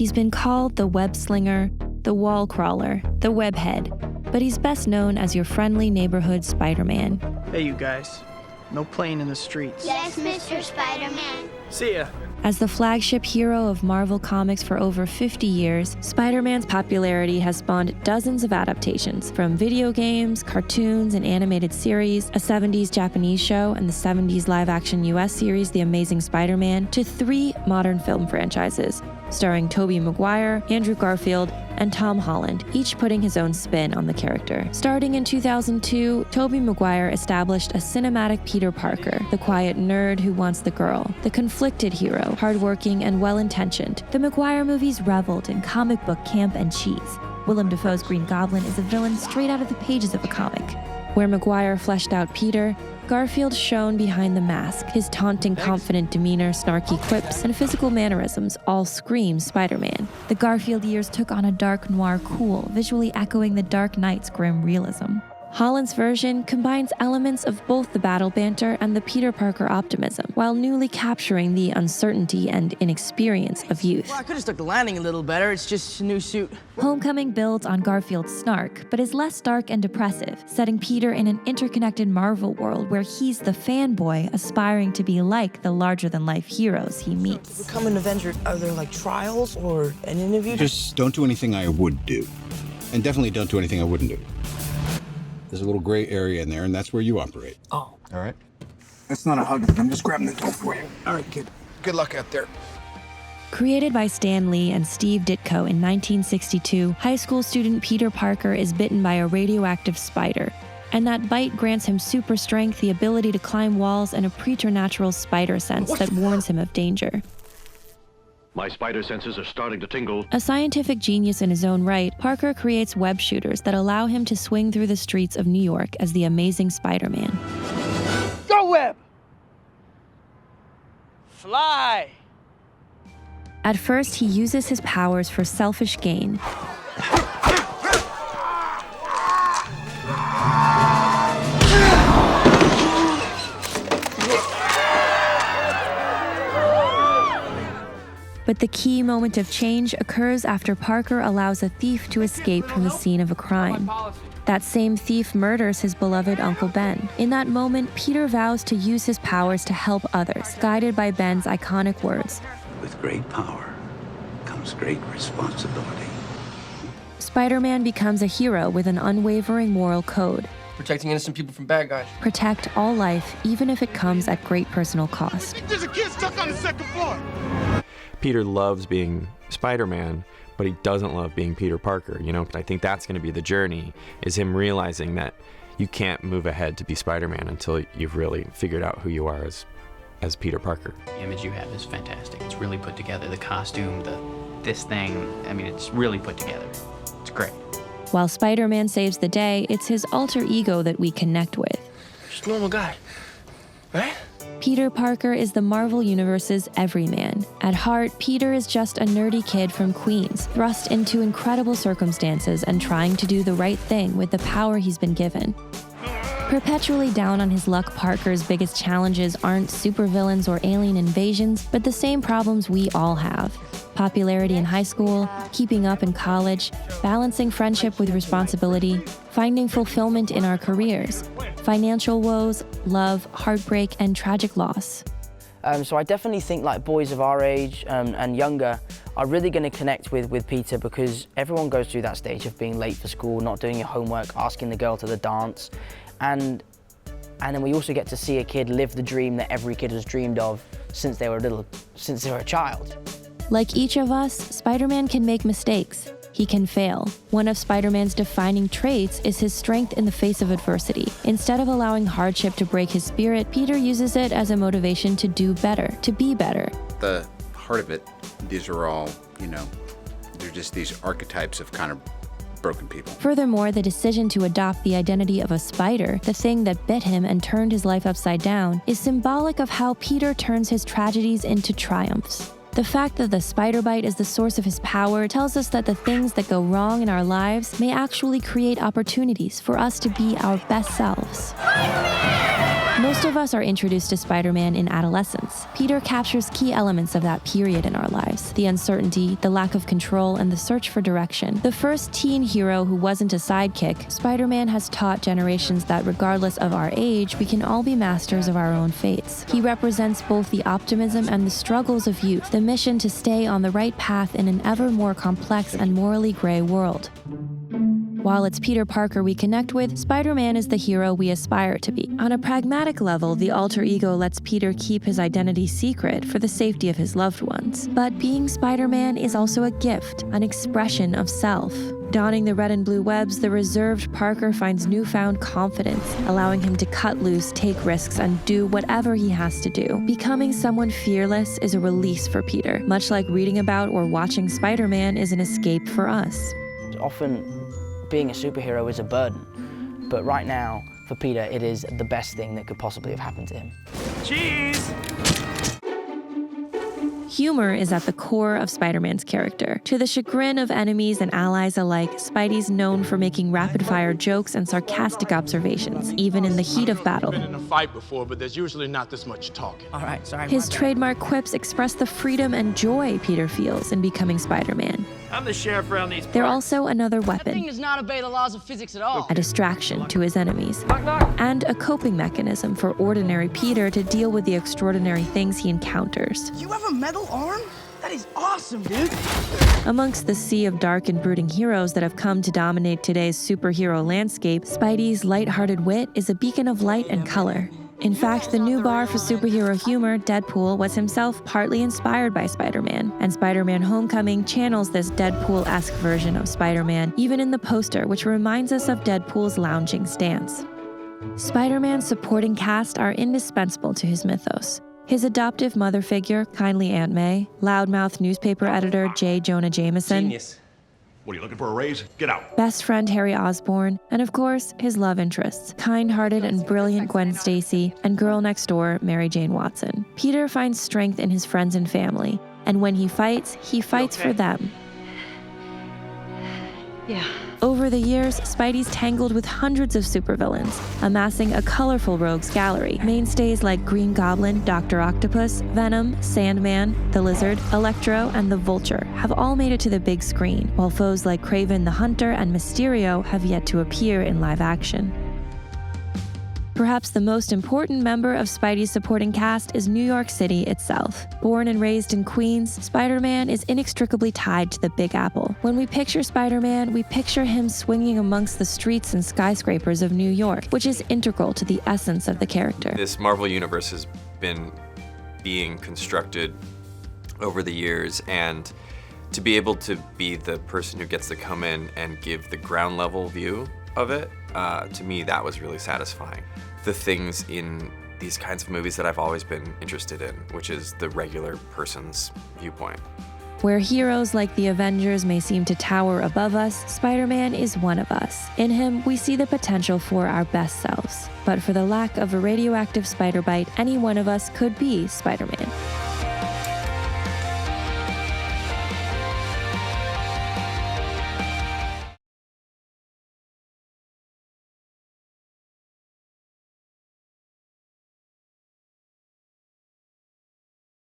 He's been called the web slinger, the wall crawler, the webhead, but he's best known as your friendly neighborhood Spider-Man. Hey, you guys. No playing in the streets. Yes, Mr. Spider-Man. See ya. As the flagship hero of Marvel Comics for over 50 years, Spider-Man's popularity has spawned dozens of adaptations, from video games, cartoons, and animated series, a 70s Japanese show, and the 70s live-action US series The Amazing Spider-Man, to 3 modern film franchises, starring Tobey Maguire, Andrew Garfield, and Tom Holland, each putting his own spin on the character. Starting in 2002, Tobey Maguire established a cinematic Peter Parker, the quiet nerd who wants the girl, the conflicted hero, hardworking and well-intentioned. The Maguire movies reveled in comic book camp and cheese. Willem Dafoe's Green Goblin is a villain straight out of the pages of a comic. Where Maguire fleshed out Peter, Garfield shone behind the mask. His taunting, confident demeanor, snarky quips, and physical mannerisms all scream Spider-Man. The Garfield years took on a dark noir cool, visually echoing the Dark Knight's grim realism. Holland's version combines elements of both the battle banter and the Peter Parker optimism, while newly capturing the uncertainty and inexperience of youth. Well, I could have stuck the landing a little better. It's just a new suit. Homecoming builds on Garfield's snark, but is less dark and depressive, setting Peter in an interconnected Marvel world where he's the fanboy aspiring to be like the larger-than-life heroes he meets. To become an Avenger, are there like trials or an interview? Just don't do anything I would do. And definitely don't do anything I wouldn't do. There's a little gray area in there, and that's where you operate. Oh. All right? That's not a hug. I'm just grabbing the door for you. All right, kid. Good luck out there. Created by Stan Lee and Steve Ditko in 1962, high school student Peter Parker is bitten by a radioactive spider, and that bite grants him super strength, the ability to climb walls, and a preternatural spider sense that warns him of danger. My spider senses are starting to tingle. A scientific genius in his own right, Parker creates web shooters that allow him to swing through the streets of New York as the Amazing Spider-Man. Go, Web! Fly! At first, he uses his powers for selfish gain. But the key moment of change occurs after Parker allows a thief to escape from the scene of a crime. That same thief murders his beloved Uncle Ben. In that moment, Peter vows to use his powers to help others, guided by Ben's iconic words. With great power comes great responsibility. Spider-Man becomes a hero with an unwavering moral code. Protecting innocent people from bad guys. Protect all life, even if it comes at great personal cost. There's a kid stuck on the second floor. Peter loves being Spider-Man, but he doesn't love being Peter Parker, you know? I think that's going to be the journey, is him realizing that you can't move ahead to be Spider-Man until you've really figured out who you are as Peter Parker. The image you have is fantastic. It's really put together. The costume, this thing, I mean, it's really put together. It's great. While Spider-Man saves the day, it's his alter ego that we connect with. Just a normal guy, right? Peter Parker is the Marvel Universe's Everyman. At heart, Peter is just a nerdy kid from Queens, thrust into incredible circumstances and trying to do the right thing with the power he's been given. Perpetually down on his luck, Parker's biggest challenges aren't supervillains or alien invasions, but the same problems we all have. Popularity in high school, keeping up in college, balancing friendship with responsibility, finding fulfillment in our careers, financial woes, love, heartbreak, and tragic loss. So I definitely think like boys of our age and younger are really going to connect with Peter, because everyone goes through that stage of being late for school, not doing your homework, asking the girl to the dance. And then we also get to see a kid live the dream that every kid has dreamed of since they were a child. Like each of us, Spider-Man can make mistakes. He can fail. One of Spider-Man's defining traits is his strength in the face of adversity. Instead of allowing hardship to break his spirit, Peter uses it as a motivation to do better, to be better. The heart of it, these are all, they're just these archetypes of kind of broken people. Furthermore, the decision to adopt the identity of a spider, the thing that bit him and turned his life upside down, is symbolic of how Peter turns his tragedies into triumphs. The fact that the spider bite is the source of his power tells us that the things that go wrong in our lives may actually create opportunities for us to be our best selves. Most of us are introduced to Spider-Man in adolescence. Peter captures key elements of that period in our lives: the uncertainty, the lack of control, and the search for direction. The first teen hero who wasn't a sidekick, Spider-Man has taught generations that regardless of our age, we can all be masters of our own fates. He represents both the optimism and the struggles of youth, the mission to stay on the right path in an ever more complex and morally gray world. While it's Peter Parker we connect with, Spider-Man is the hero we aspire to be. On a pragmatic level, the alter ego lets Peter keep his identity secret for the safety of his loved ones. But being Spider-Man is also a gift, an expression of self. Donning the red and blue webs, the reserved Parker finds newfound confidence, allowing him to cut loose, take risks, and do whatever he has to do. Becoming someone fearless is a release for Peter, much like reading about or watching Spider-Man is an escape for us. Often, being a superhero is a burden, but right now, for Peter, it is the best thing that could possibly have happened to him. Cheese! Humor is at the core of Spider-Man's character. To the chagrin of enemies and allies alike, Spidey's known for making rapid-fire jokes and sarcastic observations, even in the heat of battle. I've been in a fight before, but there's usually not this much talking. All right, sorry. His trademark quips express the freedom and joy Peter feels in becoming Spider-Man. I'm the sheriff around these They're parts. also another weapon, does not obey the laws of physics at all. a distraction to his enemies, and a coping mechanism for ordinary Peter to deal with the extraordinary things he encounters. You have a metal arm? That is awesome, dude. Amongst the sea of dark and brooding heroes that have come to dominate today's superhero landscape, Spidey's lighthearted wit is a beacon of light and color. In fact, the new bar for superhero humor, Deadpool, was himself partly inspired by Spider-Man, and Spider-Man Homecoming channels this Deadpool-esque version of Spider-Man, even in the poster, which reminds us of Deadpool's lounging stance. Spider-Man's supporting cast are indispensable to his mythos. His adoptive mother figure, kindly Aunt May, loudmouth newspaper editor J. Jonah Jameson, Genius. What, are you looking for a raise? Get out. best friend Harry Osborn, and of course, his love interests, kind-hearted and brilliant Gwen Stacy, and girl next door, Mary Jane Watson. Peter finds strength in his friends and family, and when he fights for them. Yeah. Over the years, Spidey's tangled with hundreds of supervillains, amassing a colorful rogues gallery. Mainstays like Green Goblin, Dr. Octopus, Venom, Sandman, the Lizard, Electro, and the Vulture have all made it to the big screen, while foes like Kraven the Hunter and Mysterio have yet to appear in live action. Perhaps the most important member of Spidey's supporting cast is New York City itself. Born and raised in Queens, Spider-Man is inextricably tied to the Big Apple. When we picture Spider-Man, we picture him swinging amongst the streets and skyscrapers of New York, which is integral to the essence of the character. This Marvel Universe has been being constructed over the years, and to be able to be the person who gets to come in and give the ground level view of it, to me, that was really satisfying. The things in these kinds of movies that I've always been interested in, which is the regular person's viewpoint. Where heroes like the Avengers may seem to tower above us, Spider-Man is one of us. In him, we see the potential for our best selves. But for the lack of a radioactive spider bite, any one of us could be Spider-Man.